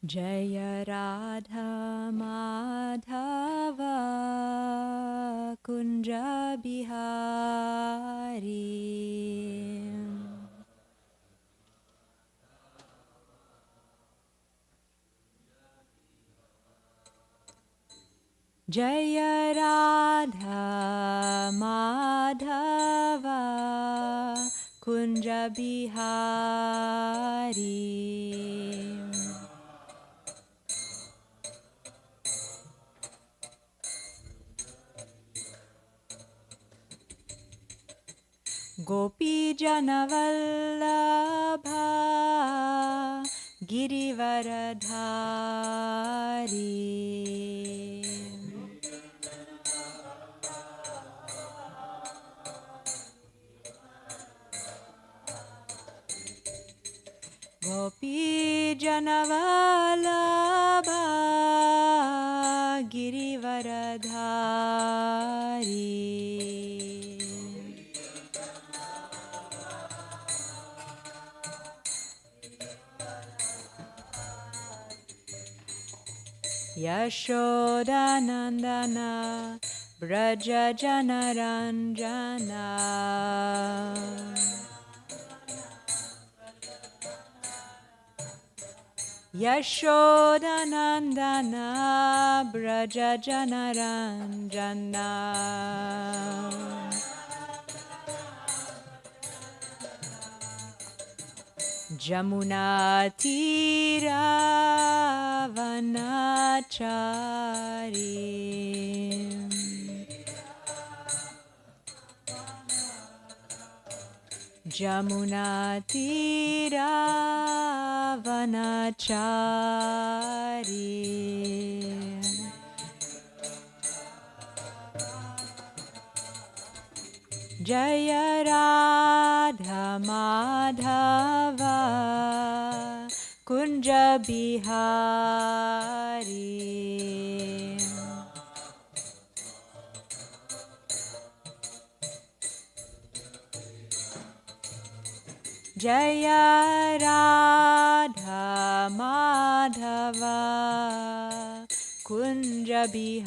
Jaya Radha Madhava Kunja Bihari Jaya Radha Madhava Kunja Bihari Gopi Janavallabha Girivaradhari Gopi Janavallabha Girivaradhari Yashodanandana Braja Janaranjana Yashodanandana Braja Janaranjana Jamuna Tira Vanachari Jamuna Tira Vanachari Jaya Radha Madhava Kunja Bihari Jaya Radha Madhava Kunja Bihari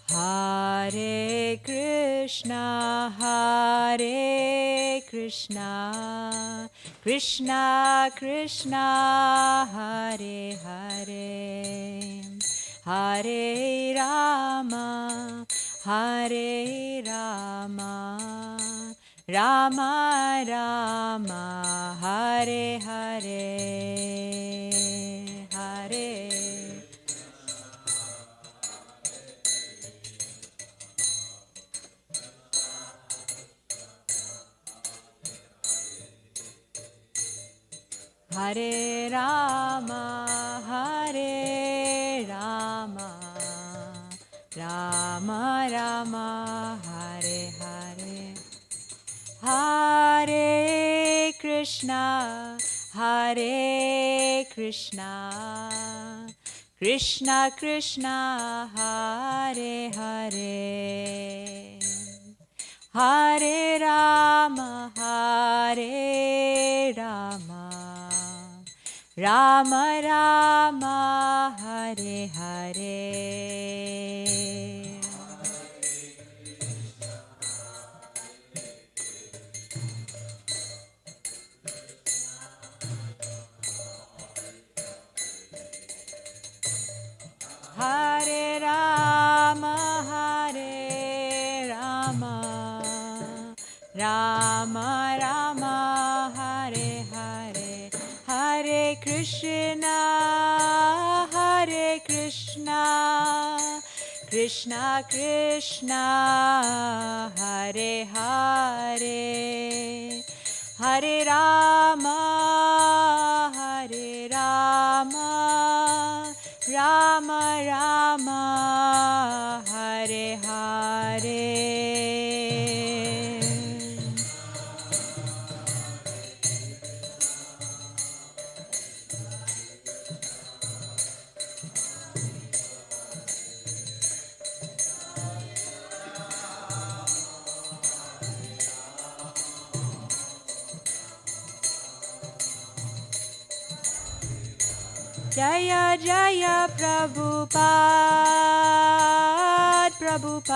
Hare Krishna, Hare Krishna, Krishna Krishna, Hare Hare, Hare Rama, Hare Rama, Rama Rama, Hare Hare, Hare Hare Rama, Hare Rama, Rama Rama, Hare Hare, Hare Krishna, Hare Krishna, Krishna Krishna, Hare Hare, Hare Rama, Hare Rama, Rama Rama, Hare Hare, Hare Rama, Hare Rama, Rama Rama, Hare Hare, Hare Krishna, Hare Krishna, Krishna Krishna, Hare Hare, Hare Rama, Hare Rama, Rama Rama, Hare Hare. Jaya Jaya Prabhupada, Prabhupada,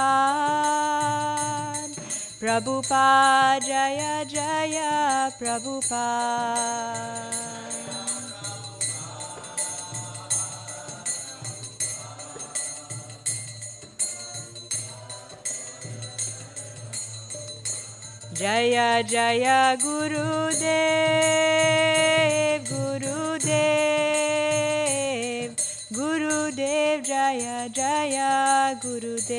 Prabhupada, Jaya Jaya Prabhupada. Jaya Jaya Gurudev, Gurudev, Gurudev, Jaya Jaya Gurudev.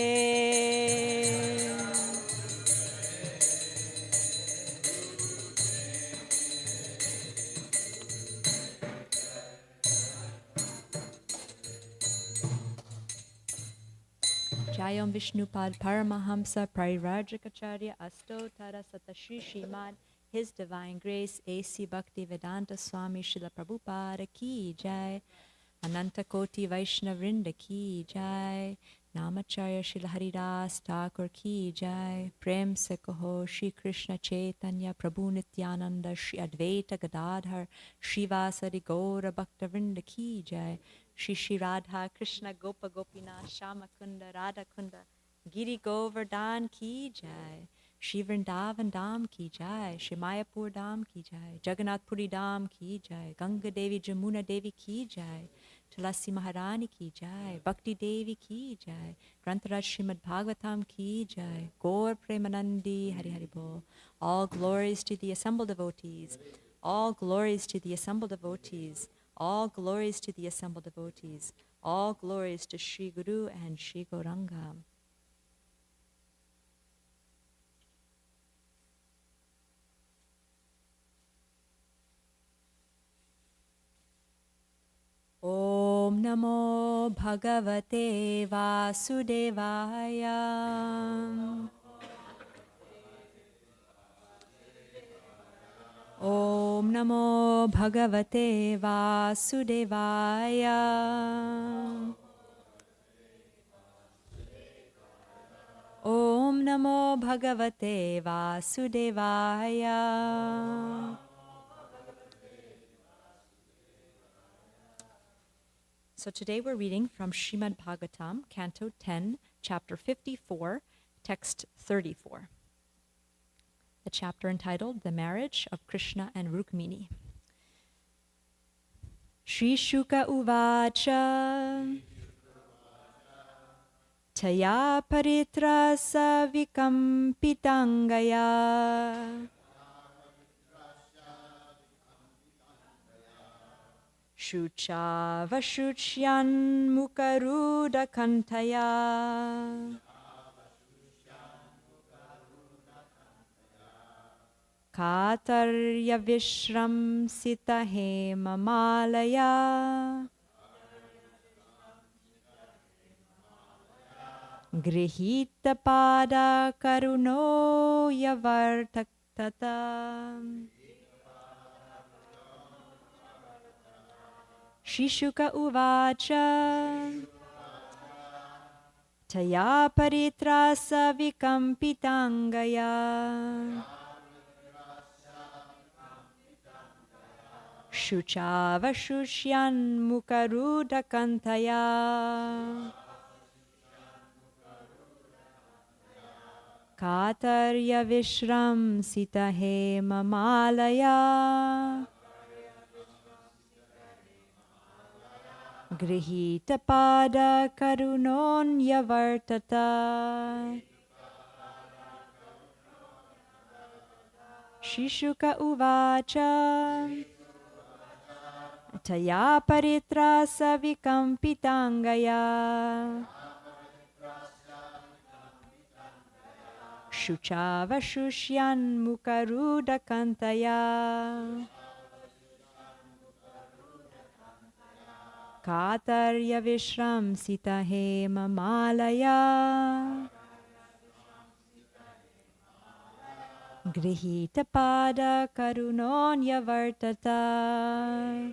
Jayam Vishnupad Paramahamsa Parirajikacharya Asto Tara Satashri Shrimad His Divine Grace A.C. Bhakti Vedanta Swami Srila Prabhupada Ki Jai Ananta Koti Vaishnavrinda Ki Jai Namacharya Srila Haridas Thakur Ki Jai Prem Se Kaho Shri Krishna Chaitanya Prabhu Nityananda Shri Advaita Gadadhar Srivasari Gaura Bhaktavrinda Ki Jai Shri Shri Radha Krishna Gopa Gopinath Shama Kunda Radha Kunda Giri Govardhan Ki Jai Shri Vrindavan Dham Ki Jai Shri Mayapur Dham Ki Jai Jagannath Puri Dham Ki Jai Ganga Devi Jamuna Devi Ki Jai Tulasi Maharani Ki Jai Bhakti Devi Ki Jai Grantaraj Srimad Bhagavatam Ki Jai Gaur Premanandi Hari Hari Bol. All glories to the assembled devotees. All glories to the assembled devotees. All glories to the assembled devotees. All glories to Sri Guru and Sri Gauranga. Om Namo Bhagavate Vasudevaya. Om Namo Bhagavate Vasudevaya. Om Namo Bhagavate Vasudevaya. So today we're reading from Srimad Bhagavatam, Canto 10, Chapter 54, Text 34. The chapter entitled The Marriage of Krishna and Rukmini. Shri Shuka Uvacha Taya Paritrasa Vikampitangaya Shucha Vashuchyan Mukaruda Kantaya Katarya Vishram Sita Hema Malaya Grihita Pada Karuno Yavartaktata. Shishuka Uvacha Taya Paritrasa Vikampitangaya Shuchava Shushyan Mukaruda Kantaya Katarya Vishram Sita Hema Malaya Grihita Pada Karunon Yavartata. Shishuka Uvacha Taya Paritrasa Vikampitangaya Shuchava Shushyan Mukaruda Kantaya Katarya Vishram Sita Hema Malaya Grihita Pada Karunon Yavartata.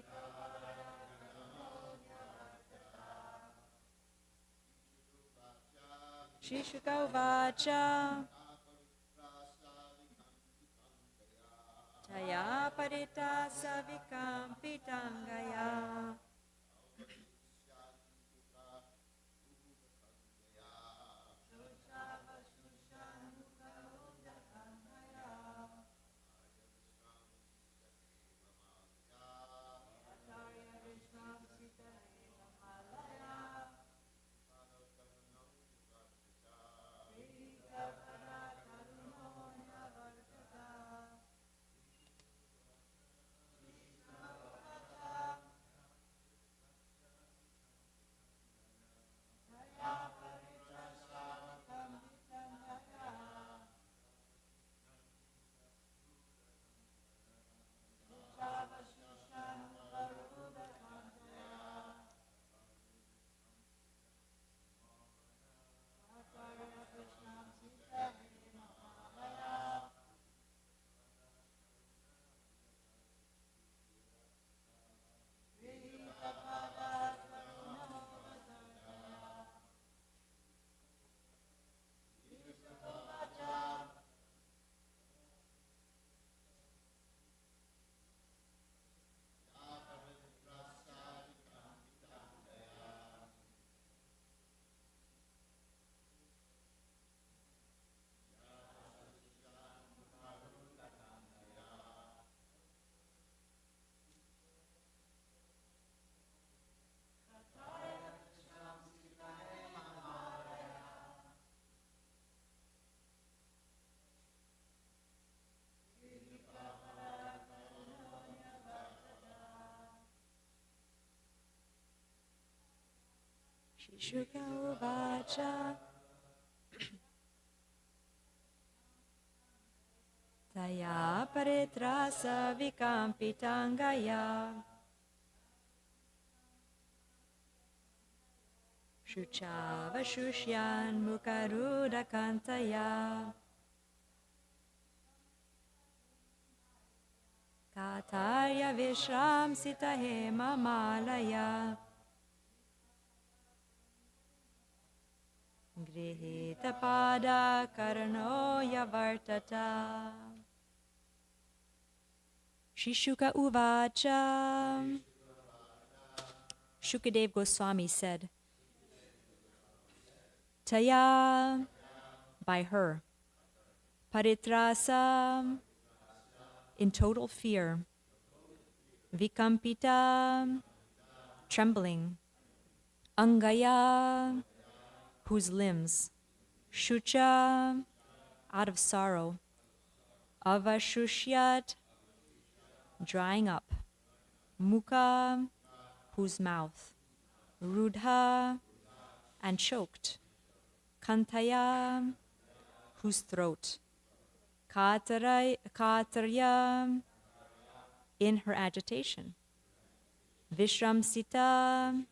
Shishuka Uvacha Taya Paritasa Vikampitangaya Shuka uvacha Taya paritrasa vikampitangaya Shuchava shushyan mukaruda kantaya Katarya vishram sitahema malaya Grihita pada karano yavartata Shishuka uvacha Shukadev Goswami said, Taya, by her, paritrasa, in total fear, vikampita, trembling, angaya, whose limbs, shucha, out of sorrow, avashushyat, drying up, mukha, whose mouth, rudha, and choked, kantaya, whose throat, katarya, in her agitation, vishramsita,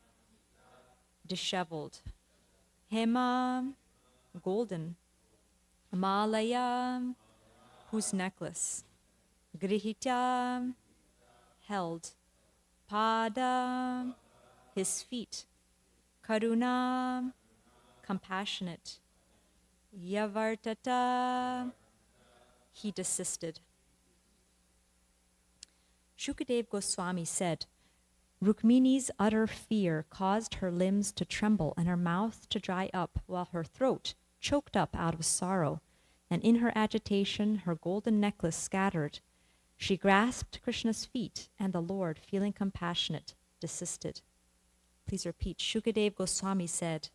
disheveled, hema, golden, malaya, whose necklace, grihita, held, pada, his feet, karuna, compassionate, yavartata, he desisted. Shukadev Goswami said, Rukmini's utter fear caused her limbs to tremble and her mouth to dry up, while her throat choked up out of sorrow, and in her agitation her golden necklace scattered. She grasped Krishna's feet, and the Lord, feeling compassionate, desisted. Please repeat. Shukadev Goswami said,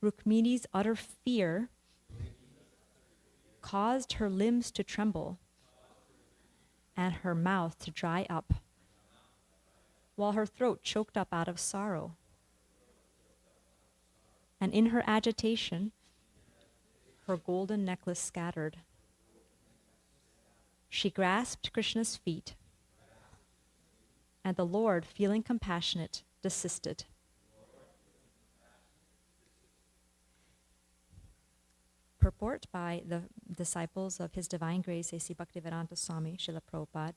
Rukmini's utter fear caused her limbs to tremble and her mouth to dry up, while her throat choked up out of sorrow. And in her agitation, her golden necklace scattered. She grasped Krishna's feet, and the Lord, feeling compassionate, desisted. Purport by the disciples of His Divine Grace, A.C. Bhaktivedanta Swami, Srila Prabhupada.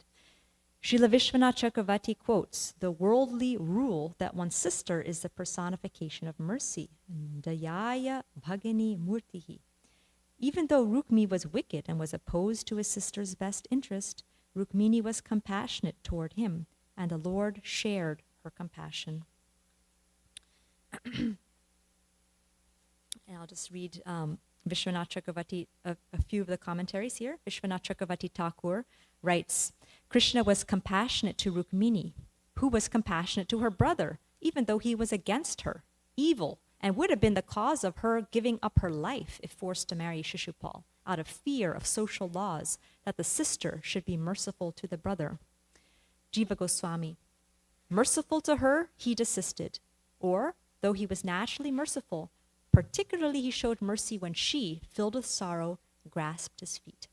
Srila Vishwanath Chakravarti quotes, the worldly rule that one's sister is the personification of mercy. Dayaya bhagini murtihi. Even though Rukmi was wicked and was opposed to his sister's best interest, Rukmini was compassionate toward him, and the Lord shared her compassion. And I'll just read Vishwanath Chakravarti, a few of the commentaries here. Vishwanath Chakravarti Thakur writes, Krishna was compassionate to Rukmini, who was compassionate to her brother, even though he was against her, evil, and would have been the cause of her giving up her life if forced to marry Shishupal, out of fear of social laws that the sister should be merciful to the brother. Jiva Goswami, merciful to her, he desisted, or, though he was naturally merciful, particularly he showed mercy when she, filled with sorrow, grasped his feet.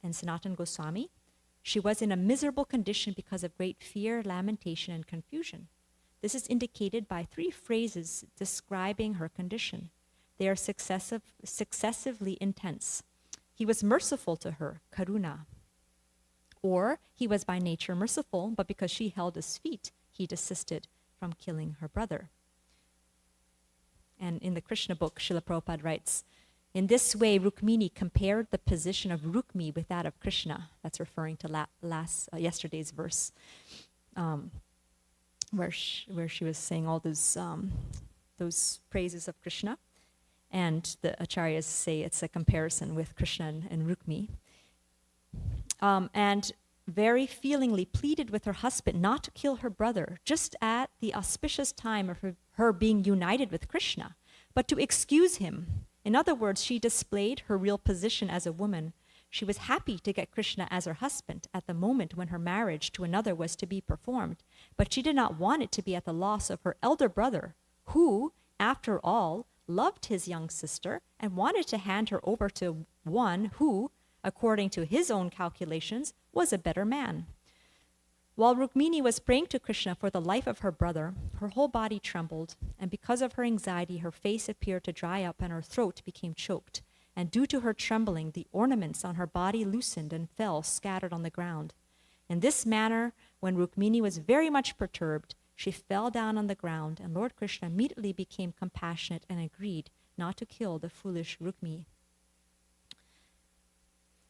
And Sanatana Goswami, she was in a miserable condition because of great fear, lamentation, and confusion. This is indicated by 3 phrases describing her condition. They are successively intense. He was merciful to her, karuna. Or he was by nature merciful, but because she held his feet, he desisted from killing her brother. And in the Krishna book, Srila Prabhupada writes, in this way, Rukmini compared the position of Rukmi with that of Krishna. That's referring to yesterday's verse, where she was saying all those praises of Krishna. And the acharyas say it's a comparison with Krishna and Rukmi. And very feelingly pleaded with her husband not to kill her brother, just at the auspicious time of her being united with Krishna, but to excuse him. In other words, she displayed her real position as a woman. She was happy to get Krishna as her husband at the moment when her marriage to another was to be performed, but she did not want it to be at the loss of her elder brother, who, after all, loved his young sister and wanted to hand her over to one who, according to his own calculations, was a better man. While Rukmini was praying to Krishna for the life of her brother, her whole body trembled, and because of her anxiety, her face appeared to dry up and her throat became choked. And due to her trembling, the ornaments on her body loosened and fell scattered on the ground. In this manner, when Rukmini was very much perturbed, she fell down on the ground, and Lord Krishna immediately became compassionate and agreed not to kill the foolish Rukmi.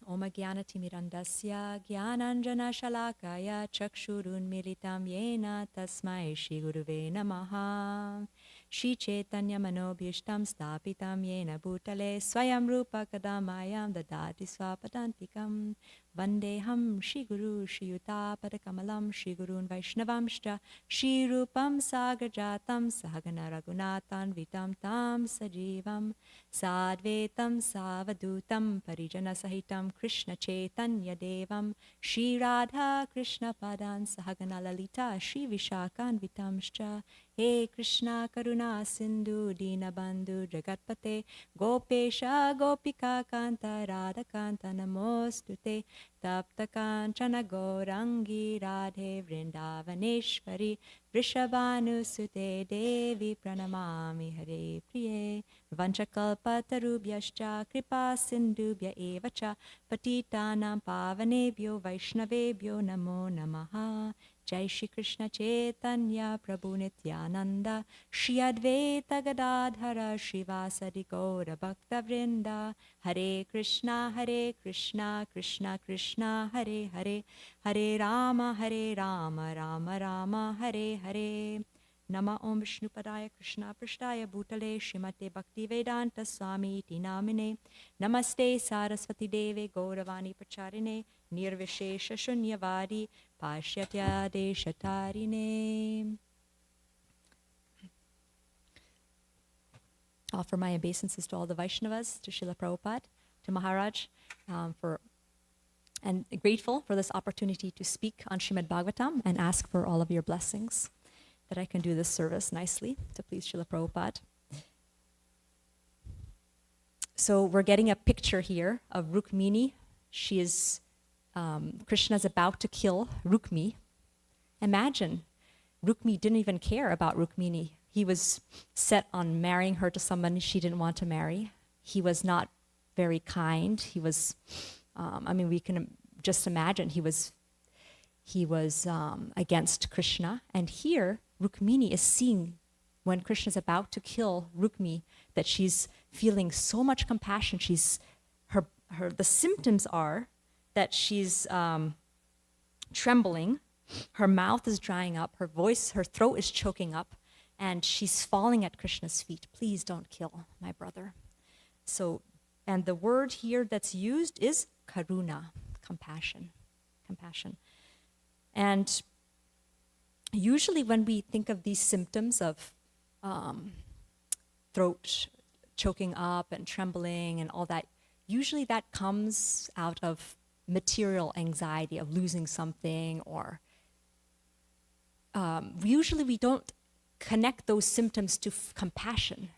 Om Jnanatimirandasya Jnananjana Shalakaya Chakshurunmilitam Yena Tasmai Shri Guruve Namaha. Shri Chaitanya Manobhishtam Stapitam Yena Bhutale Swayam Rupa Kadamayam Dadati Swapadantikam Vandeham Shri Guru Shri Yuta Padakamalam Shri Gurun Vaishnavamshcha Shri Rupam Sagarjatam Sahagana Raghunathan Vitam Tam Sajivam Sadvetam Savadutam Parijana Sahitam Krishna Chaitanya Devam Shri Radha Krishna Padan Sahagana Lalita Shri Vishakan Vitamscha. He Krishna Karuna Sindhu Dinabandhu Jagatpate Gopesha Gopika Kanta Radha Kanta Namostute Tapta Kanchana Gaurangi Radhe Vrindavaneshwari Vrishabhanusute Devi Pranamami Hare Priye Vanchakalpatarubhyascha Kripa Sindhubhya Evacha Patitanam Pavanebhyo Vaishnavebhyo Namo Namaha. Jai Shri Krishna Chaitanya Prabhu Nityananda Shri Advaita Gadadhara Srivasadi Gaura Bhakta Vrinda. Hare Krishna Krishna Krishna Hare Hare Hare Rama Rama Rama Hare Hare. Nama Om Vishnupadaya Krishna Prishtaya Bhutale Srimate Bhaktivedanta Swami Iti Namine. Namaste Saraswati Deve Gauravani Pracharine Nirvishesha Shunyavadi Pashyatya Deshatarine. Offer my obeisances to all the Vaishnavas, to Srila Prabhupada, to Maharaj, and grateful for this opportunity to speak on Srimad Bhagavatam and ask for all of your blessings that I can do this service nicely to please Srila Prabhupada. So we're getting a picture here of Rukmini. She is, Krishna's about to kill Rukmi. Imagine, Rukmi didn't even care about Rukmini. He was set on marrying her to someone she didn't want to marry. He was not very kind. He was, we can just imagine he was against Krishna. And here, Rukmini is seeing when Krishna's about to kill Rukmi that she's feeling so much compassion. The symptoms are that she's trembling, her mouth is drying up, her throat is choking up, and she's falling at Krishna's feet. Please don't kill my brother. So, and the word here that's used is karuna, compassion. And usually when we think of these symptoms of throat choking up and trembling and all that, usually that comes out of material anxiety of losing something, or usually we don't connect those symptoms to compassion.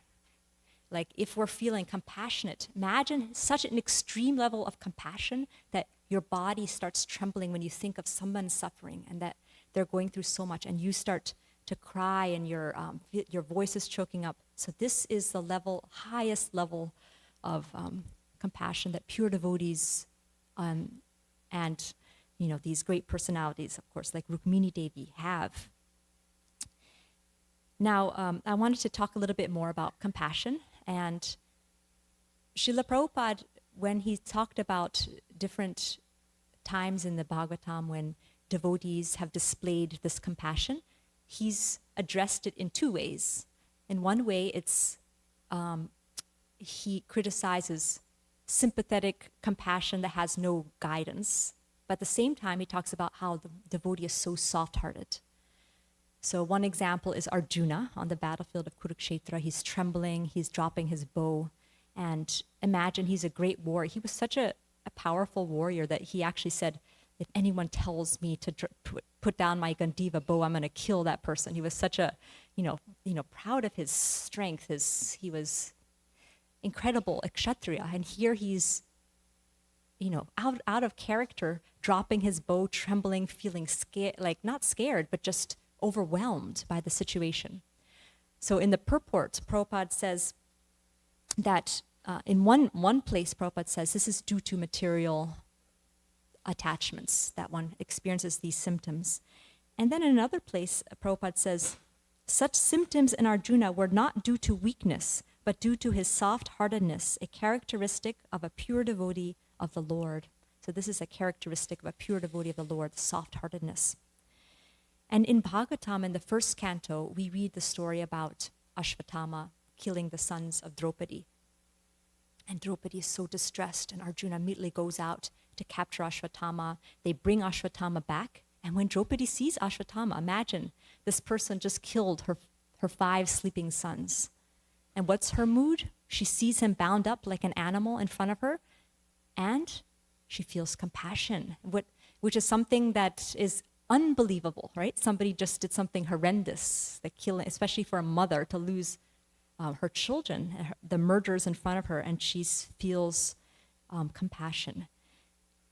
Like if we're feeling compassionate, imagine such an extreme level of compassion that your body starts trembling when you think of someone suffering and that they're going through so much, and you start to cry and your voice is choking up. So this is the highest level of compassion that pure devotees and these great personalities, of course, like Rukmini Devi have. Now, I wanted to talk a little bit more about compassion. And Srila Prabhupada, when he talked about different times in the Bhagavatam when devotees have displayed this compassion, he's addressed it in two ways. In one way, it's he criticizes sympathetic compassion that has no guidance. But at the same time, he talks about how the devotee is so soft-hearted. So one example is Arjuna on the battlefield of Kurukshetra. He's trembling, he's dropping his bow. And imagine he's a great warrior. He was such a a powerful warrior that he actually said, if anyone tells me to put down my Gandiva bow, I'm going to kill that person. He was such a, proud of his strength. He was incredible kshatriya, and here he's, out of character, dropping his bow, trembling, feeling scared, like not scared, but just overwhelmed by the situation. So in the purport, Prabhupada says that in one place, Prabhupada says this is due to material attachments that one experiences these symptoms. And then in another place, Prabhupada says, such symptoms in Arjuna were not due to weakness, but due to his soft-heartedness, a characteristic of a pure devotee of the Lord. So this is a characteristic of a pure devotee of the Lord, soft-heartedness. And in Bhagavatam, in the first canto, we read the story about Ashvatthama killing the sons of Draupadi. And Draupadi is so distressed, and Arjuna immediately goes out to capture Ashvatthama. They bring Ashvatthama back, and when Draupadi sees Ashvatthama, imagine this person just killed her 5 sleeping sons. And what's her mood? She sees him bound up like an animal in front of her, and she feels compassion, which is something that is unbelievable, right? Somebody just did something horrendous, the killing, especially for a mother to lose her children, the murderers in front of her, and she feels compassion.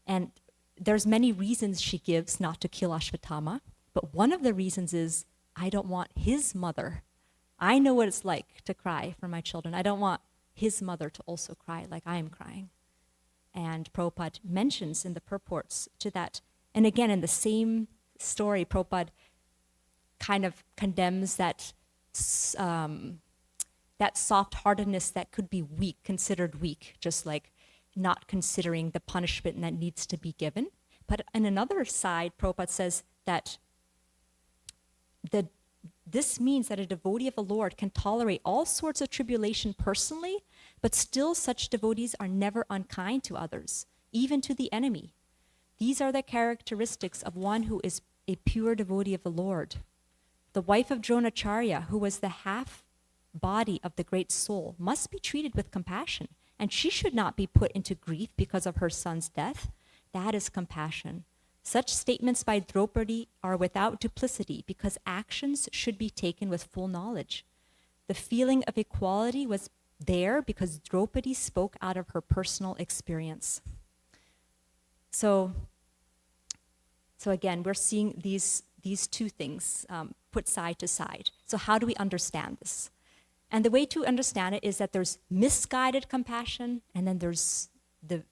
And there's many reasons she gives not to kill Ashvatthama, but one of the reasons is, I don't want his mother. I know what it's like to cry for my children. I don't want his mother to also cry like I am crying. And Prabhupada mentions in the purports to that. And again, in the same story, Prabhupada kind of condemns that that soft-heartedness that could be weak, considered weak, just like not considering the punishment that needs to be given. But on another side, Prabhupada says that this means that a devotee of the Lord can tolerate all sorts of tribulation personally, but still such devotees are never unkind to others, even to the enemy. These are the characteristics of one who is a pure devotee of the Lord. The wife of Dronacharya, who was the half body of the great soul, must be treated with compassion, and she should not be put into grief because of her son's death. That is compassion. Such statements by Draupadi are without duplicity because actions should be taken with full knowledge. The feeling of equality was there because Draupadi spoke out of her personal experience. So again, we're seeing these two things put side to side. So how do we understand this? And the way to understand it is that there's misguided compassion, and then there's the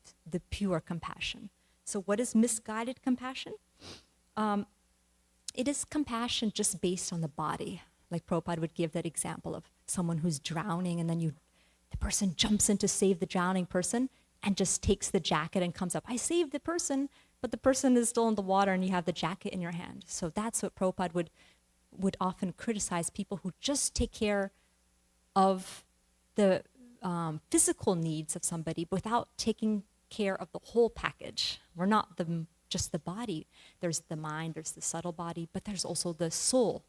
pure compassion. So what is misguided compassion? It is compassion just based on the body. Like Prabhupada would give that example of someone who's drowning, and then the person jumps in to save the drowning person and just takes the jacket and comes up, I saved the person, but the person is still in the water and you have the jacket in your hand. So that's what Prabhupada would often criticize, people who just take care of the physical needs of somebody without taking care of the whole package. We're not just the body. There's the mind, there's the subtle body, but there's also the soul.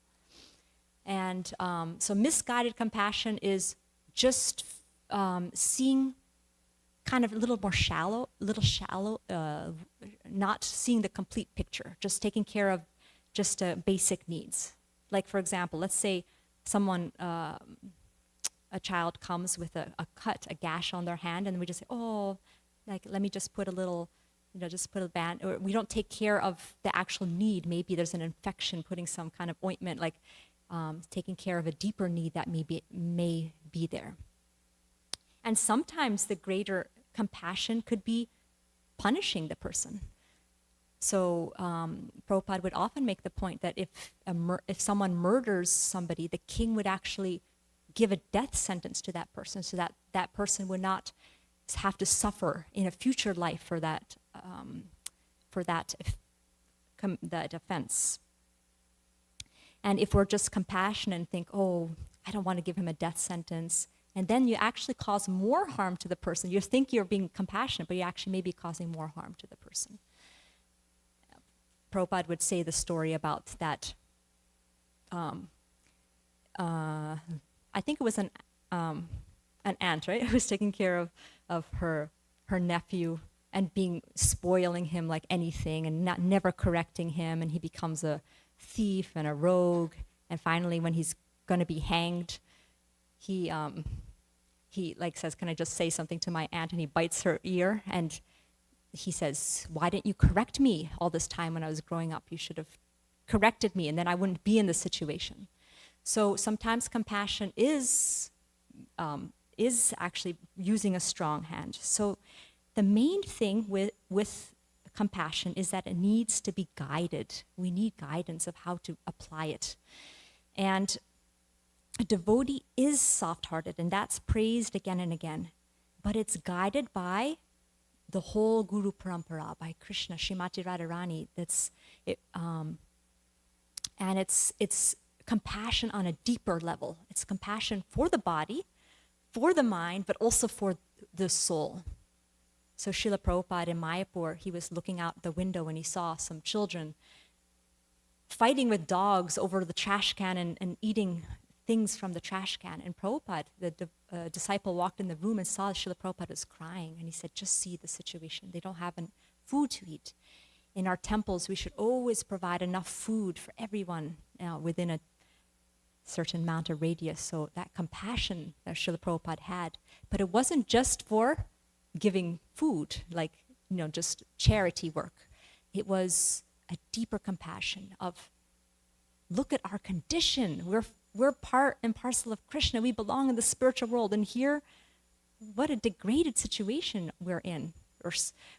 And so misguided compassion is just seeing kind of a little shallow, not seeing the complete picture, just taking care of just basic needs. Like, for example, let's say someone, a child comes with a cut, a gash on their hand, and we just say, oh, like, let me just put a little, just put a band, or we don't take care of the actual need. Maybe there's an infection, putting some kind of ointment, like taking care of a deeper need that may be there. And sometimes the greater compassion could be punishing the person. So Prabhupada would often make the point that if someone murders somebody, the king would actually give a death sentence to that person, so that that person would not have to suffer in a future life for that offense. And if we're just compassionate and think, oh, I don't want to give him a death sentence, and then you actually cause more harm to the person. You think you're being compassionate, but you actually may be causing more harm to the person. Prabhupada would say the story about that. I think it was an aunt, right, who was taking care of her nephew, and spoiling him like anything, and never correcting him, and he becomes a thief and a rogue. And finally, when he's going to be hanged, he like says, "Can I just say something to my aunt?" And he bites her ear, and he says, "Why didn't you correct me all this time when I was growing up? You should have corrected me, and then I wouldn't be in this situation." So sometimes compassion is actually using a strong hand. So the main thing with compassion is that it needs to be guided. We need guidance of how to apply it. And a devotee is soft-hearted, and that's praised again and again. But it's guided by the whole Guru Parampara, by Krishna, Srimati Radharani. And it's compassion on a deeper level. It's compassion for the body, for the mind, but also for the soul. So Srila Prabhupada in Mayapur, he was looking out the window and he saw some children fighting with dogs over the trash can and eating things from the trash can. And Prabhupada, the disciple, walked in the room and saw Srila Prabhupada was crying. And he said, "Just see the situation. They don't have food to eat. In our temples, we should always provide enough food for everyone within a certain amount of radius." So that compassion that Srila Prabhupada had. But it wasn't just for giving food, like, just charity work. It was a deeper compassion of, look at our condition. We're part and parcel of Krishna. We belong in the spiritual world. And here, what a degraded situation we're in.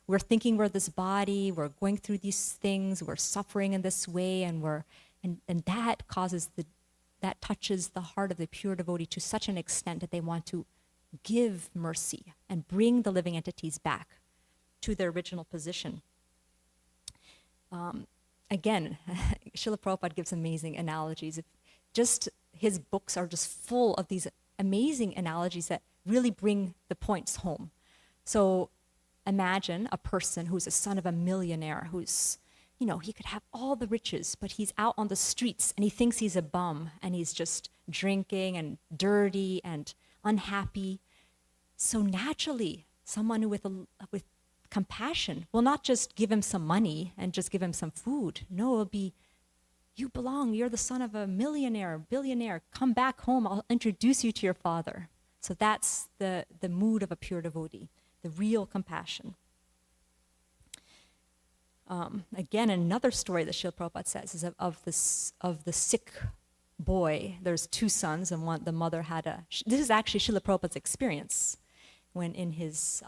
We're thinking we're this body, we're going through these things, we're suffering in this way, and that touches the heart of the pure devotee to such an extent that they want to give mercy and bring the living entities back to their original position. Again, Srila Prabhupada gives amazing analogies. His books are just full of these amazing analogies that really bring the points home. So imagine a person who's a son of a millionaire, who's, he could have all the riches, but he's out on the streets and he thinks he's a bum and he's just drinking and dirty and unhappy. So naturally, someone with compassion will not just give him some money and just give him some food. No, it'll be, "You belong, you're the son of a millionaire, billionaire, come back home, I'll introduce you to your father." So that's the mood of a pure devotee, the real compassion. Again, another story that Srila Prabhupada says is of the sick boy. There's two sons, and the mother had this is actually Srila Prabhupada's experience, when in his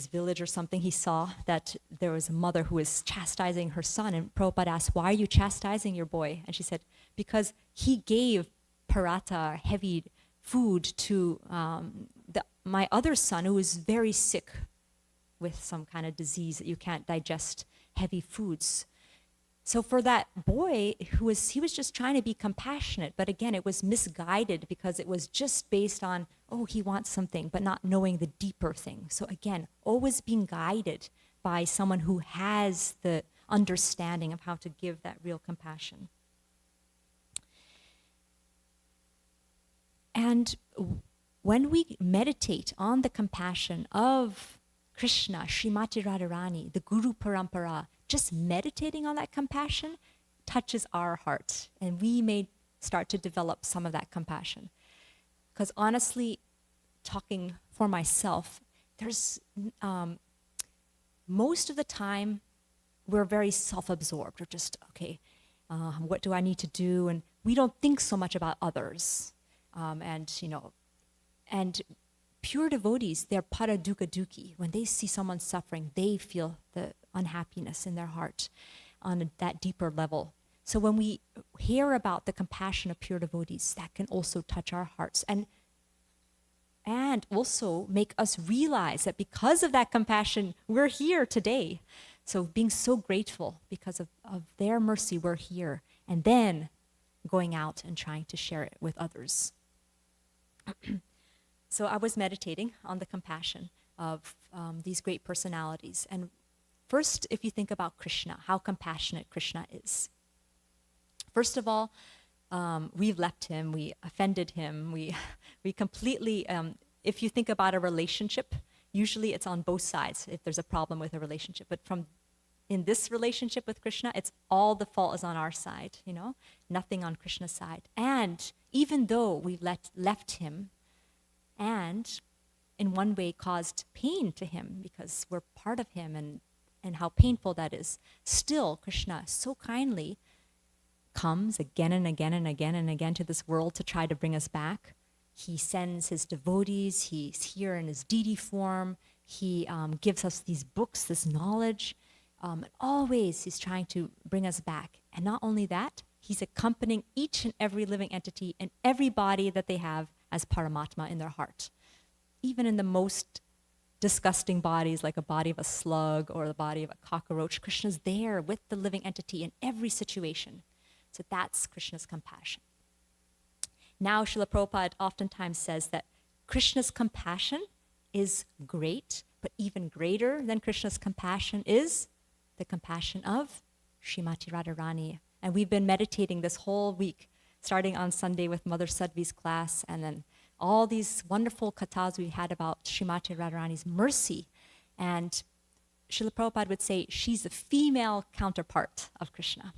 village or something, he saw that there was a mother who was chastising her son, and Prabhupada asked, "Why are you chastising your boy?" And she said, "Because he gave paratha, heavy food, to my other son who is very sick with some kind of disease that you can't digest heavy foods." So for that boy, he was just trying to be compassionate, but again, it was misguided because it was just based on, he wants something, but not knowing the deeper thing. So again, always being guided by someone who has the understanding of how to give that real compassion. And when we meditate on the compassion of Krishna, Srimati Radharani, the Guru Parampara, just meditating on that compassion touches our heart, and we may start to develop some of that compassion. Because honestly, talking for myself, there's most of the time we're very self-absorbed. We're just, what do I need to do? And we don't think so much about others. And pure devotees, they're para dukkha dukhi. When they see someone suffering, they feel the unhappiness in their heart on that deeper level. So when we hear about the compassion of pure devotees, that can also touch our hearts and also make us realize that because of that compassion, we're here today. So being so grateful because of their mercy, we're here. And then going out and trying to share it with others. So I was meditating on the compassion of these great personalities. And first, if you think about Krishna, how compassionate Krishna is. First of all, we've left him, we offended him, we completely, if you think about a relationship, usually it's on both sides if there's a problem with a relationship. But in this relationship with Krishna, it's all the fault is on our side, nothing on Krishna's side. And even though we left him and in one way caused pain to him because we're part of him and how painful that is, still Krishna so kindly comes again and again and again and again to this world to try to bring us back. He sends his devotees. He's here in his deity form. He gives us these books, this knowledge. Always he's trying to bring us back. And not only that, he's accompanying each and every living entity and every body that they have as Paramatma in their heart. Even in the most disgusting bodies, like a body of a slug or the body of a cockroach, Krishna's there with the living entity in every situation. So that's Krishna's compassion. Now, Srila Prabhupada oftentimes says that Krishna's compassion is great, but even greater than Krishna's compassion is the compassion of Srimati Radharani. And we've been meditating this whole week, starting on Sunday with Mother Sadhvi's class, and then all these wonderful kathas we had about Srimati Radharani's mercy. And Srila Prabhupada would say she's a female counterpart of Krishna.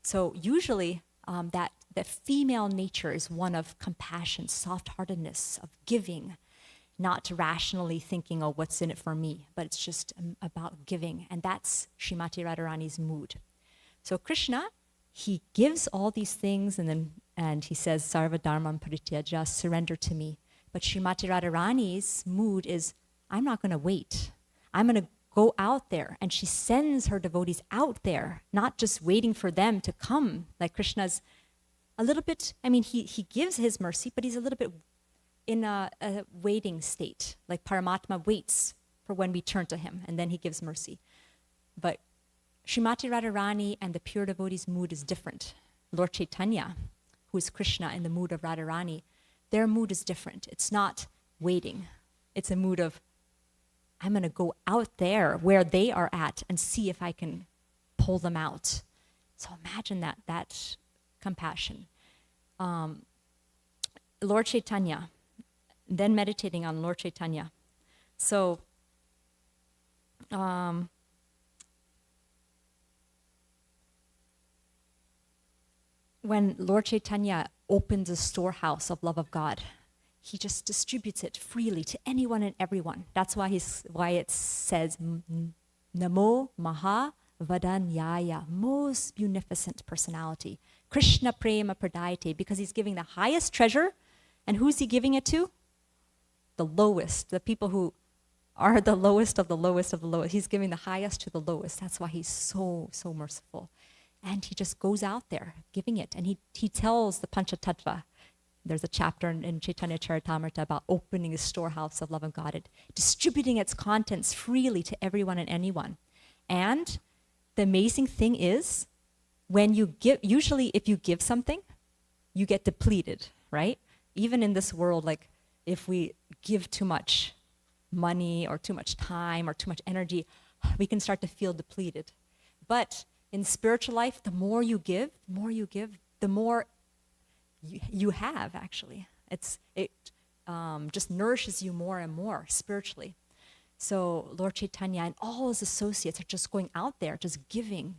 So usually that female nature is one of compassion, soft-heartedness, of giving, not rationally thinking, oh, what's in it for me, but it's just about giving. And that's Srimati Radharani's mood. So Krishna, he gives all these things and he says, Sarva Dharmam Parityaja, surrender to me. But Srimati Radharani's mood is, I'm not going to wait. I'm going to go out there. And she sends her devotees out there, not just waiting for them to come. Like Krishna's a little bit, he gives his mercy, but he's a little bit in a waiting state. Like Paramatma waits for when we turn to him, and then he gives mercy. But Srimati Radharani and the pure devotee's mood is different. Lord Chaitanya, who is Krishna in the mood of Radharani, their mood is different. It's not waiting. It's a mood of, I'm going to go out there where they are at and see if I can pull them out. So imagine that compassion. Lord Chaitanya, then meditating on Lord Chaitanya. So, when Lord Chaitanya opens a storehouse of love of God, he just distributes it freely to anyone and everyone. That's why it says, Namo Maha Vadanyaya, most beneficent personality. Krishna Prema Pradayate, because he's giving the highest treasure. And who's he giving it to? The lowest, the people who are the lowest of the lowest of the lowest. He's giving the highest to the lowest. That's why he's so, so merciful. And he just goes out there giving it. And he tells the Panchatattva. There's a chapter in Chaitanya Charitamrita about opening a storehouse of love of God and distributing its contents freely to everyone and anyone. And the amazing thing is, when you give, usually if you give something, you get depleted, right? Even in this world, like if we give too much money or too much time or too much energy, we can start to feel depleted. But in spiritual life, the more you give, the more you have, actually. It just nourishes you more and more spiritually. So Lord Chaitanya and all his associates are just going out there, just giving.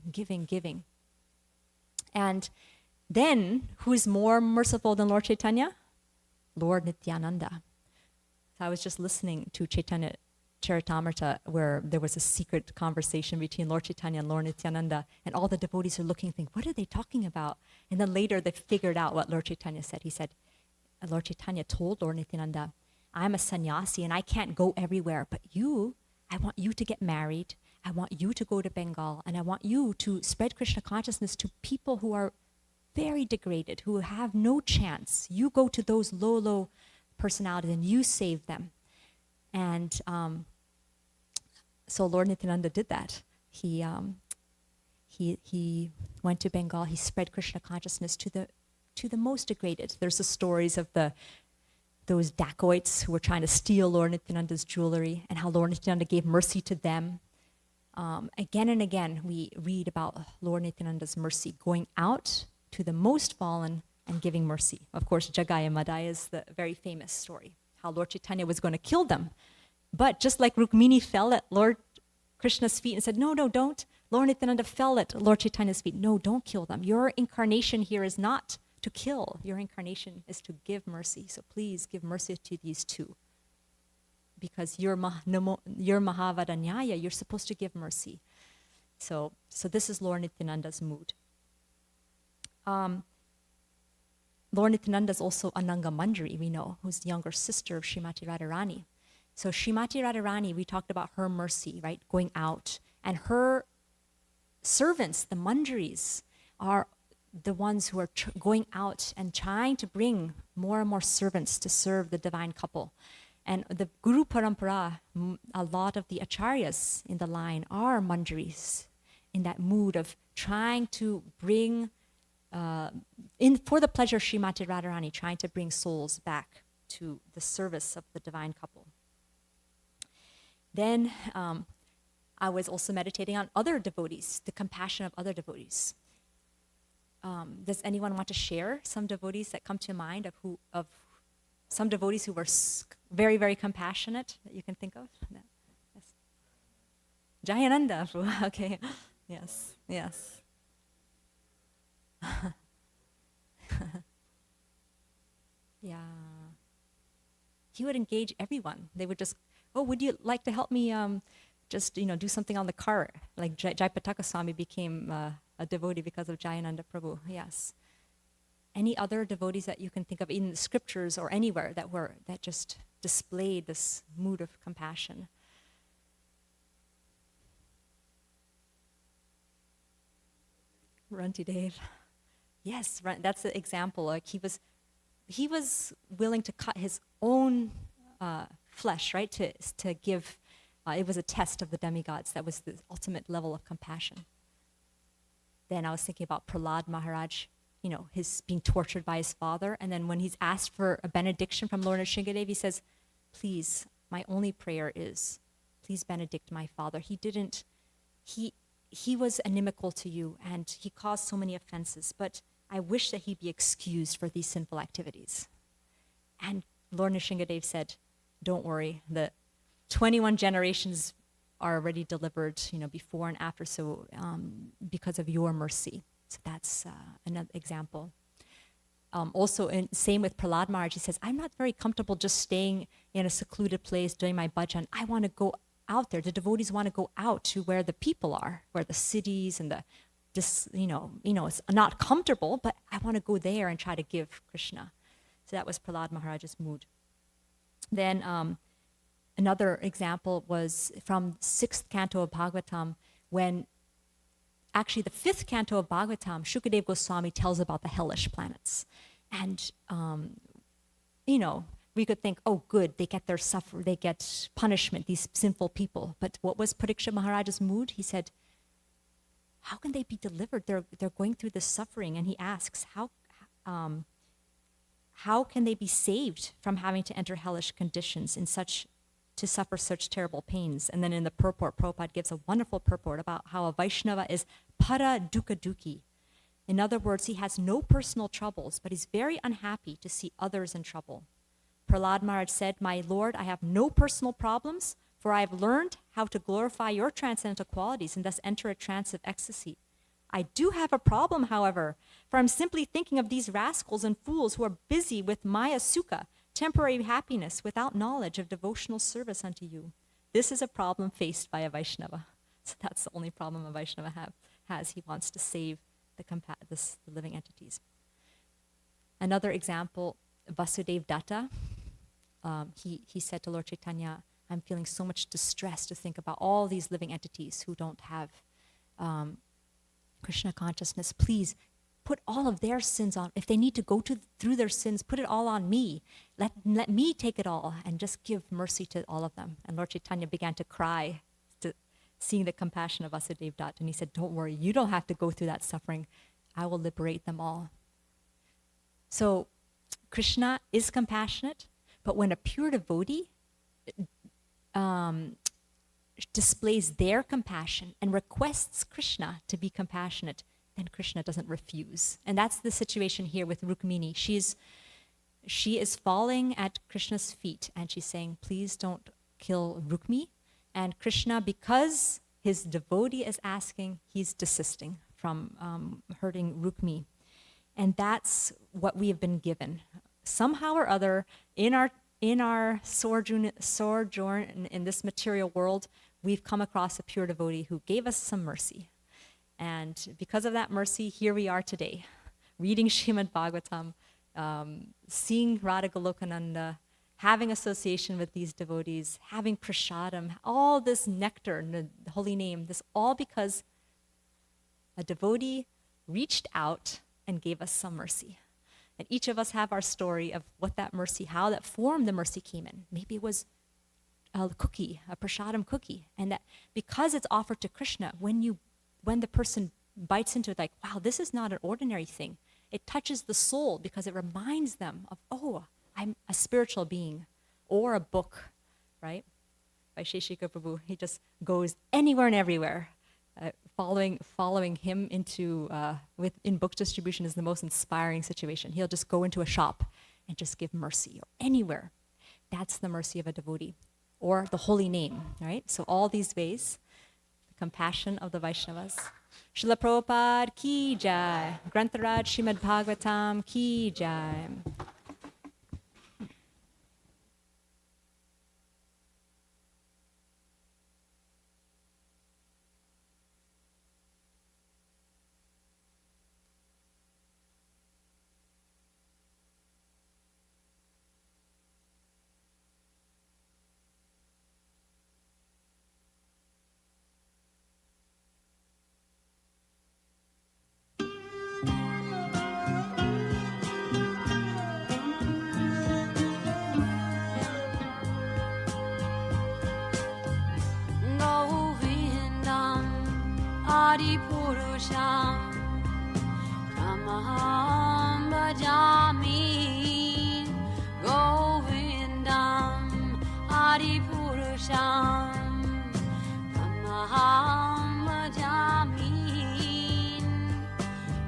And then, who's more merciful than Lord Chaitanya? Lord Nityananda. So I was just listening to Chaitanya Charitamrita, where there was a secret conversation between Lord Chaitanya and Lord Nityananda, and all the devotees are looking and thinking, what are they talking about? And then later they figured out what Lord Chaitanya said. He said, Lord Chaitanya told Lord Nityananda, I'm a sannyasi and I can't go everywhere, but I want you to get married, I want you to go to Bengal, and I want you to spread Krishna consciousness to people who are very degraded, who have no chance. You go to those low personalities and you save them. And so Lord Nityananda did that. He went to Bengal. He spread Krishna consciousness to the most degraded. There's the stories of those dacoits who were trying to steal Lord Nityananda's jewelry, and how Lord Nityananda gave mercy to them. Again and again, we read about Lord Nityananda's mercy, going out to the most fallen and giving mercy. Of course, Jagaya Madaya is the very famous story, how Lord Chaitanya was going to kill them. But just like Rukmini fell at Lord Krishna's feet and said, no, don't. Lord Nityananda fell at Lord Chaitanya's feet. No, don't kill them. Your incarnation here is not to kill. Your incarnation is to give mercy. So please give mercy to these two. Because you're Mahavadanyaya, you're supposed to give mercy. So this is Lord Nityananda's mood. Lord Nityananda is also Ananga Manjari, we know, who's the younger sister of Srimati Radharani. So Srimati Radharani, we talked about her mercy, right, going out. And her servants, the Manjaris, are the ones who are going out and trying to bring more and more servants to serve the divine couple. And the Guru Parampara, a lot of the acharyas in the line are Manjaris, in that mood of trying to bring, for the pleasure of Srimati Radharani, trying to bring souls back to the service of the divine couple. Then I was also meditating on other devotees, the compassion of other devotees. Does anyone want to share some devotees that come to mind of some devotees who were very, very compassionate that you can think of? Yes. Jayananda, okay. Yes. Yeah. He would engage everyone. They would just, would you like to help me just, do something on the car? Like Jayapataka Swami became a devotee because of Jayananda Prabhu, yes. Any other devotees that you can think of in the scriptures or anywhere that just displayed this mood of compassion? Ranti Dev. Yes, that's the example. Like he was willing to cut his own flesh, right, to give. It was a test of the demigods. That was the ultimate level of compassion. Then I was thinking about Prahlad Maharaj, his being tortured by his father. And then when he's asked for a benediction from Lord Nrsingadev, he says, please, my only prayer is, please benedict my father. He was inimical to you and he caused so many offenses, but I wish that he be excused for these sinful activities. And Lord Nrsingadev said, don't worry, the 21 generations are already delivered, before and after, so because of your mercy. So that's another example. Also, same with Prahlad Maharaj, he says, I'm not very comfortable just staying in a secluded place doing my bhajan. I want to go out there. The devotees want to go out to where the people are, where the cities and it's not comfortable, but I want to go there and try to give Krishna. So that was Prahlad Maharaj's mood. Then another example was from 6th canto of Bhagavatam, when actually the 5th canto of Bhagavatam, Shukadev Goswami tells about the hellish planets. And, we could think, oh, good, they get punishment, these sinful people. But what was Parikshit Maharaj's mood? He said, how can they be delivered? They're going through this suffering. And he asks, how can they be saved from having to enter hellish conditions to suffer such terrible pains? And then in the purport, Prabhupada gives a wonderful purport about how a Vaishnava is para dukkha dukhi. In other words, he has no personal troubles, but he's very unhappy to see others in trouble. Prahlad Maharaj said, my Lord, I have no personal problems, for I have learned how to glorify your transcendental qualities and thus enter a trance of ecstasy. I do have a problem, however, for I'm simply thinking of these rascals and fools who are busy with Maya Sukha, temporary happiness, without knowledge of devotional service unto you. This is a problem faced by a Vaishnava. So that's the only problem a Vaishnava has. He wants to save the living entities. Another example, Vasudev Datta. He said to Lord Chaitanya, I'm feeling so much distress to think about all these living entities who don't have Krishna consciousness. Please put all of their sins on. If they need to go through their sins, put it all on me. Let me take it all and just give mercy to all of them. And Lord Chaitanya began to cry, seeing the compassion of Vasudev Datta. And he said, don't worry, you don't have to go through that suffering. I will liberate them all. So Krishna is compassionate, but when a pure devotee displays their compassion and requests Krishna to be compassionate, then Krishna doesn't refuse. And that's the situation here with Rukmini. She is falling at Krishna's feet and she's saying, please don't kill Rukmi. And Krishna, because his devotee is asking, he's desisting from hurting Rukmi. And that's what we have been given. Somehow or other, in our sojourn in this material world, we've come across a pure devotee who gave us some mercy. And because of that mercy, here we are today, reading Srimad Bhagavatam, seeing Radha Golokananda, having association with these devotees, having prasadam, all this nectar, the holy name, this all because a devotee reached out and gave us some mercy. And each of us have our story of what that mercy, how that form the mercy came in. Maybe it was a cookie, a prasadam cookie. And that because it's offered to Krishna, when the person bites into it, like, wow, this is not an ordinary thing. It touches the soul because it reminds them of, oh, I'm a spiritual being. Or a book, right? By Sheshika Prabhu. He just goes anywhere and everywhere. Following him into, in book distribution is the most inspiring situation. He'll just go into a shop and just give mercy, or anywhere. That's the mercy of a devotee. Or the holy name, right? So all these ways, the compassion of the Vaishnavas. Srila Prabhupada ki jai. Grantharaj Srimad Bhagavatam ki jai. Purusham Tamaham Bhajami Govindam Adi Purusham Tamaham Bhajami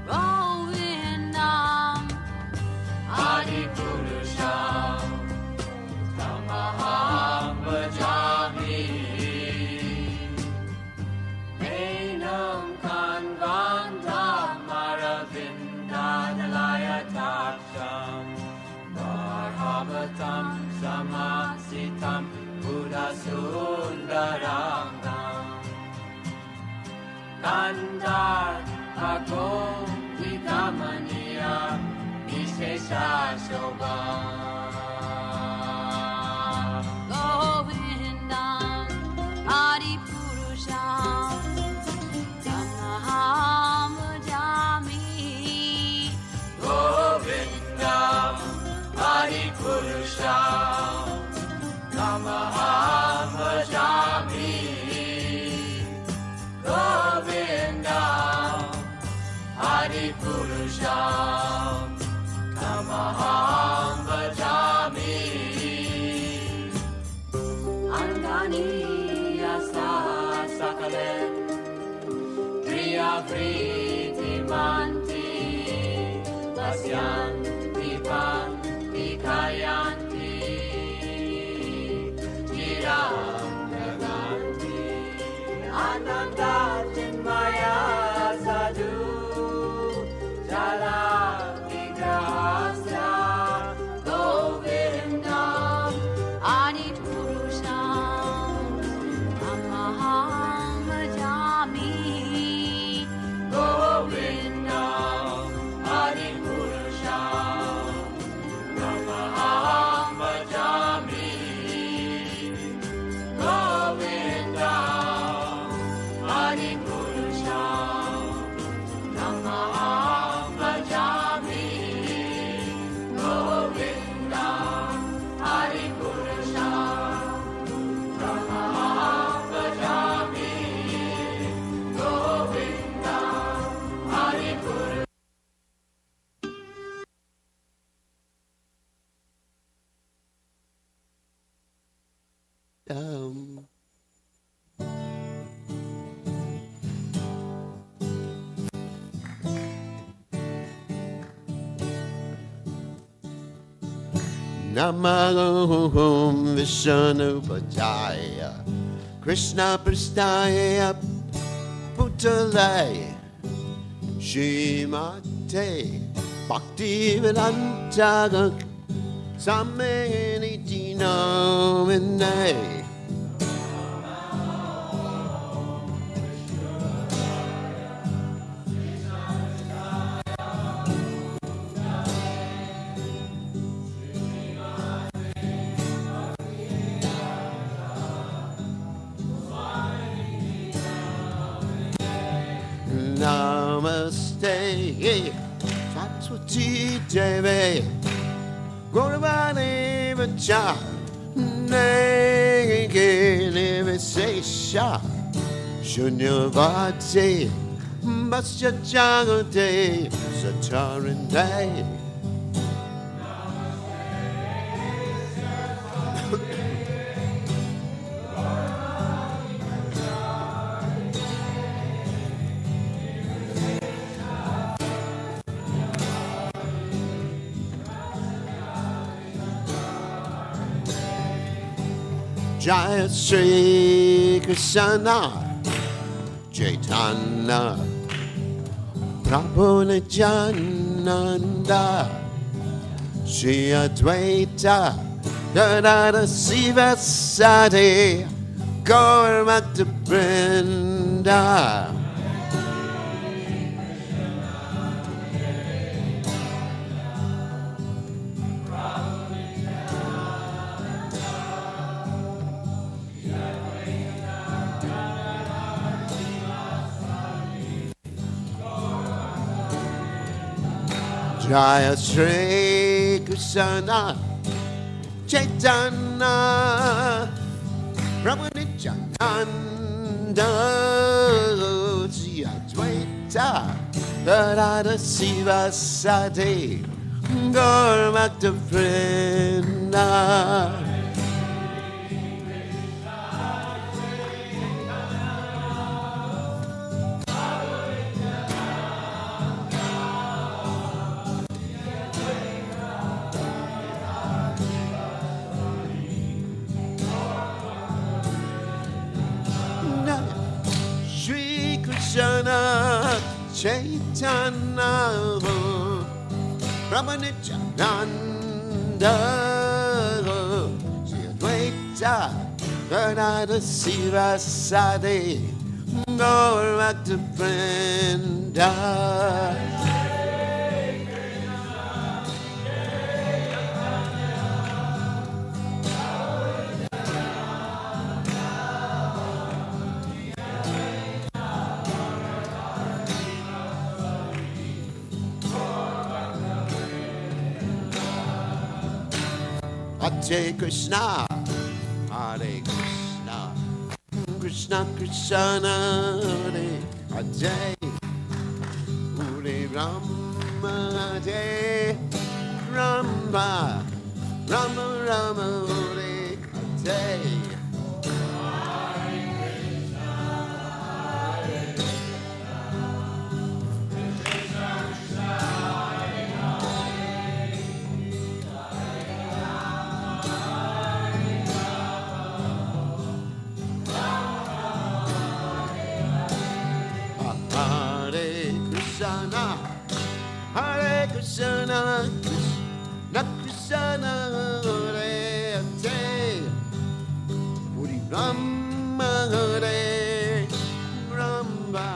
Govindam Adi Purusham Tamaham Bhajami Marhavatam Samasitam Buddha Sundarangam Kandar Bhagom Vikamaniya Vishesha Shobha Govindam Adi Purusham Tamaham Bhajami Govindam Adi Purusham Tamaham Bhajami Govindam Adi Purusham Tamaham Bhajami Angani Asa Sakalen Priya Priti Manti Vasyan Dipan Kayanti Jiram Naganti Ananda Chinmaya Sadhu Jala Vigrahasya Govindam Adi Purusham Tamaham Bhajami Govindam Adi Purusham Namo Vishnu Padaya Krishna Prasthaya Putale Shrimate Bhaktivedanta Swami Namine Namaste Saraswati Devi Gauravani Vacha Nivesesha Shunyavati Basya Jagate Satarinde Jaya Sri Krishna Chaitanya Prabhu Nityananda Shri Advaita Gadada Siva Sati Gaur Bhakta Vrinda Jaya Sri Krishna Chaitanya Prabhu Nityananda Shri Advaita Gadada Siva Sati Gaur Bhakta Vrinda Shri Krishna Chaitanya Prabhu Nityananda Shri Advaita Gadada Siva Sati Gaur Bhakta Vrinda Hare Krishna, Hare Krishna, Krishna Krishna, Hare Hare, Hare Rama, Hare Rama, Rama Rama, Hare Hare. Hare Krishna, Krishna Krishna, Hare Hare, Hare Rama, Hare Rama,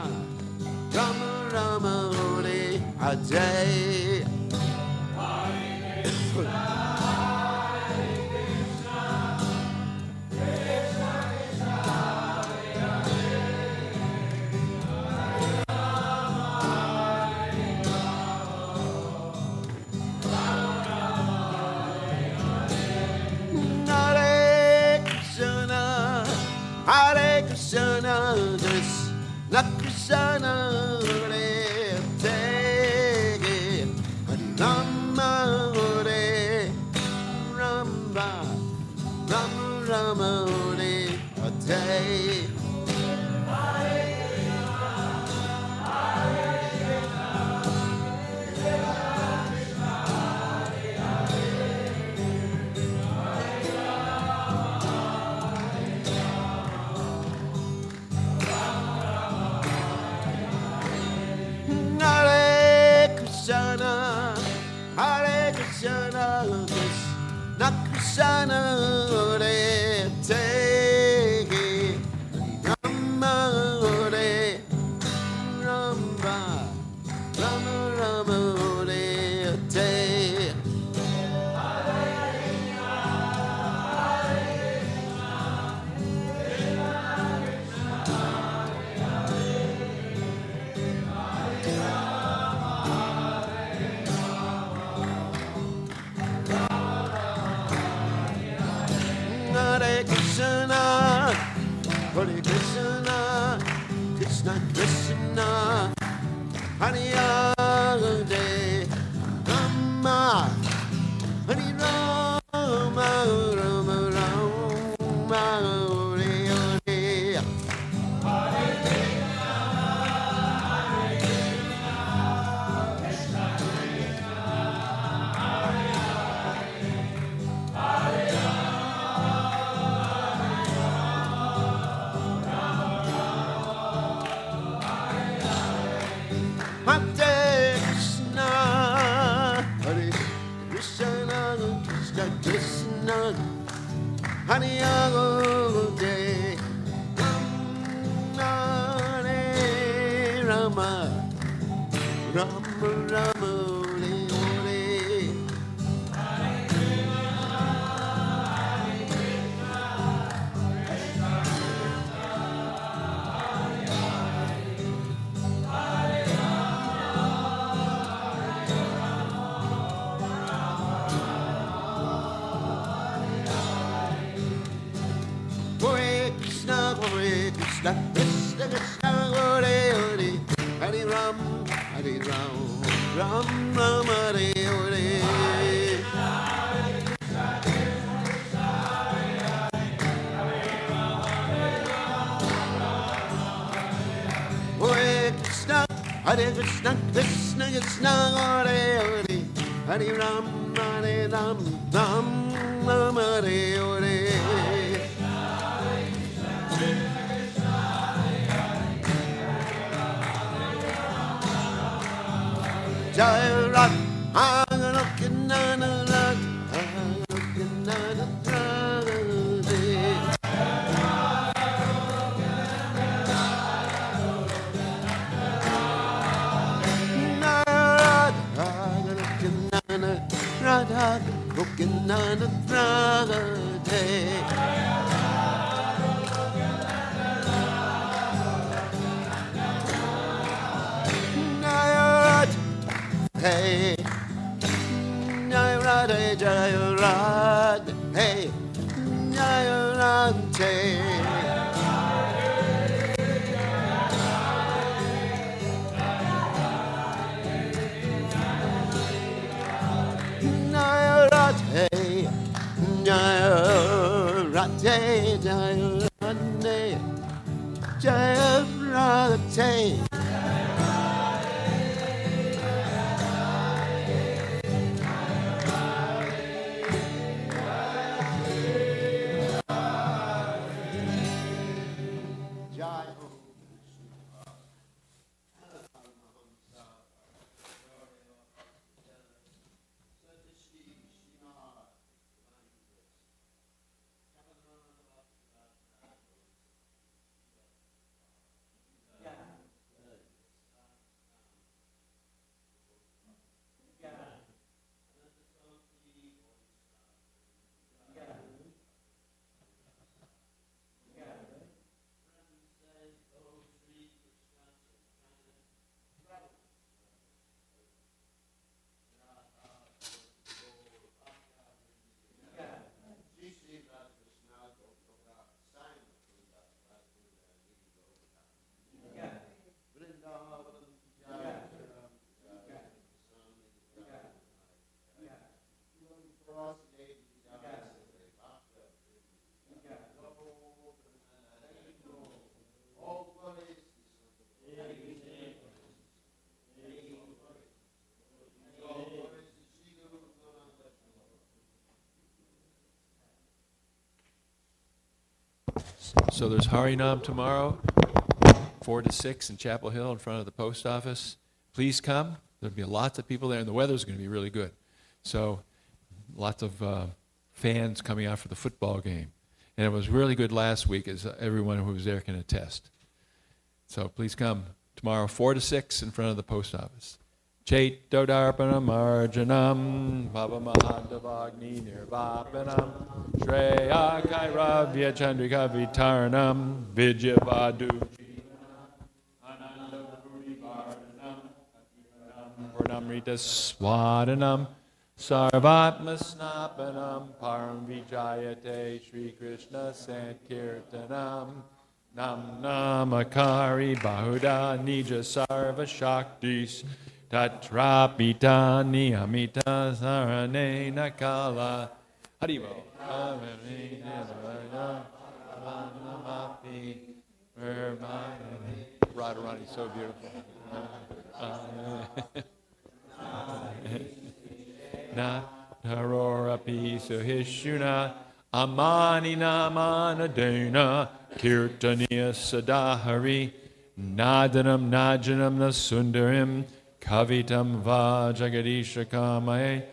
Rama Rama, Hare Hare. Hare Krishna, Krishna Krishna, Hare Hare, Hare Rama, Hare Rama, Rama Rama, Hare Hare. Krishna Hare Te Rama Hare Rama Rama Rama Hare Te Hare Krishna, Hare Krishna, Krishna Krishna, Hare Hare, Rama, Hare Rama, Rama Rama, Hare Hare. Hare Krishna, Hare Krishna, Krishna Krishna, Hare Hare, Rama, Rama Rama, Hare Hare. Hare Krishna, Krishna Krishna, Hare Hare, Hare Ram, Ram Ram, Hare Hare. Hare Krishna, Krishna Krishna, Hare Hare, Hare Ram, Ram Ram, Hare Hare. Jai Rat, I'm looking at a lot, I'm looking at a tragedy. Radha, looking at a tragedy. Hey, Jai Radhe, Jai Radhe, hey, Jai Radhe. Jai Radhe, Jai Radhe, Jai Radhe, Jai Radhe. So there's Harinam tomorrow, 4 to 6 in Chapel Hill in front of the post office. Please come. There'll be lots of people there, and the weather's going to be really good. So lots of fans coming out for the football game. And it was really good last week, as everyone who was there can attest. So please come tomorrow, 4 to 6, in front of the post office. Chaito darpanam arjanam bhava mahadavagni nirvapanam shreya kairavya chandrika vitaranam vijayavadu ananda purivardhanam purnamrita swadanam sarvatma snapanam param vijayate Shri Krishna sankirtanam nam namakari bahuda nija sarva shaktis Tatrapita niyamita sarane nakala. Haribo. Radharani, so beautiful. Na tarorapi suhishuna amani namana dena kirtaniya sadahari nadanam najanam nasundarim Kavitam va jagadisha kamae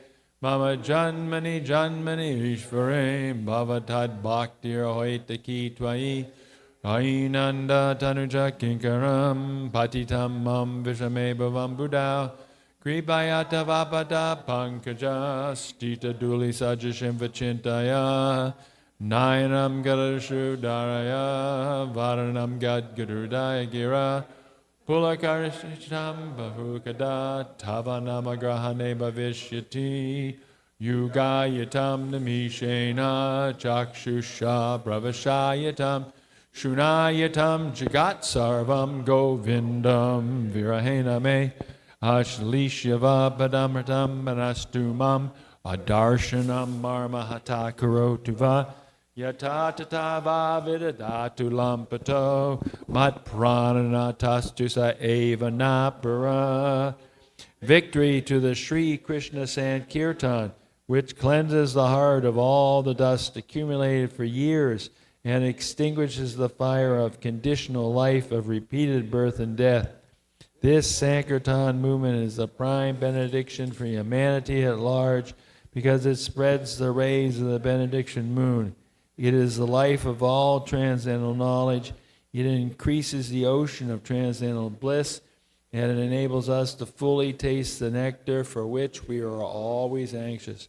mama janmani janmani ishvare bhavatad bhaktir hoitaki tvai ainanda tanuja kinkaram patitam mam vishame bhavam buddha kripayata vapada pankaja stita duli sajashim vachintaya nayanam gadashu daraya varanam gadgadudaya gira Pulakarishtam bahukada tavanamagrahane bhavishyati yugayatam namishena chakshusha pravashayatam shunayatam jagat sarvam govindam virahena me ashlishyava padamratam manastumam adarshanam marmahata karotuva Yatatava vidadatu lampato mat prananatastusa eva napara. Victory to the Sri Krishna Sankirtan, which cleanses the heart of all the dust accumulated for years and extinguishes the fire of conditional life of repeated birth and death. This Sankirtan movement is the prime benediction for humanity at large because it spreads the rays of the benediction moon. It is the life of all transcendental knowledge. It increases the ocean of transcendental bliss, and it enables us to fully taste the nectar for which we are always anxious.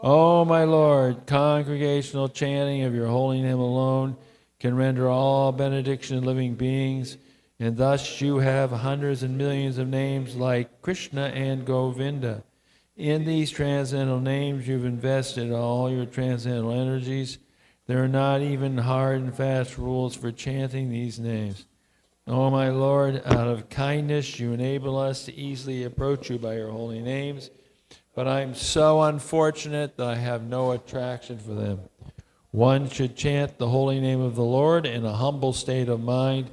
Oh, my Lord, congregational chanting of your holy name alone can render all benediction of living beings, and thus you have hundreds and millions of names like Krishna and Govinda. In these transcendental names, you've invested all your transcendental energies. There are not even hard and fast rules for chanting these names. Oh, my Lord, out of kindness you enable us to easily approach you by your holy names, but I am so unfortunate that I have no attraction for them. One should chant the holy name of the Lord in a humble state of mind,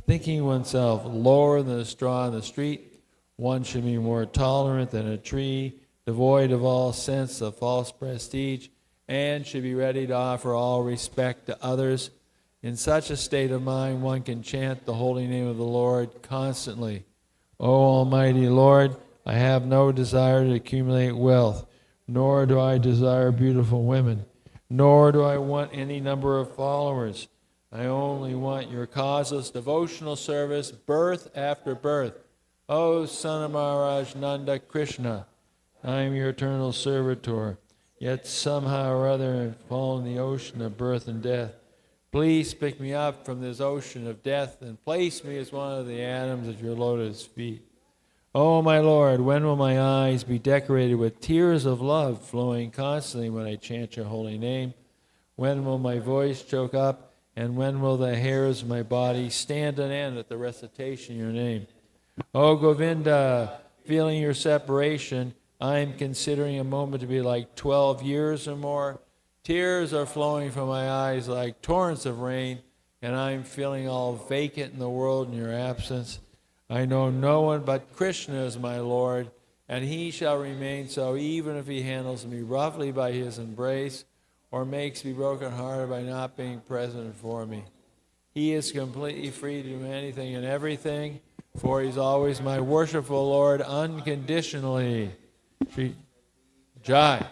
thinking oneself lower than a straw in the street. One should be more tolerant than a tree, devoid of all sense of false prestige, and should be ready to offer all respect to others. In such a state of mind, one can chant the holy name of the Lord constantly. O Almighty Lord, I have no desire to accumulate wealth, nor do I desire beautiful women, nor do I want any number of followers. I only want your causeless devotional service, birth after birth. O Son of Maharaj Nanda Krishna, I am your eternal servitor. Yet somehow or other I've fallen in the ocean of birth and death. Please pick me up from this ocean of death and place me as one of the atoms at your lotus feet. Oh, my Lord, when will my eyes be decorated with tears of love flowing constantly when I chant your holy name? When will my voice choke up, and when will the hairs of my body stand on end at the recitation of your name? Oh, Govinda, feeling your separation, I am considering a moment to be like 12 years or more. Tears are flowing from my eyes like torrents of rain, and I am feeling all vacant in the world in your absence. I know no one but Krishna is my Lord, and he shall remain so even if he handles me roughly by his embrace or makes me broken-hearted by not being present for me. He is completely free to do anything and everything, for he's always my worshipful Lord unconditionally. Jai.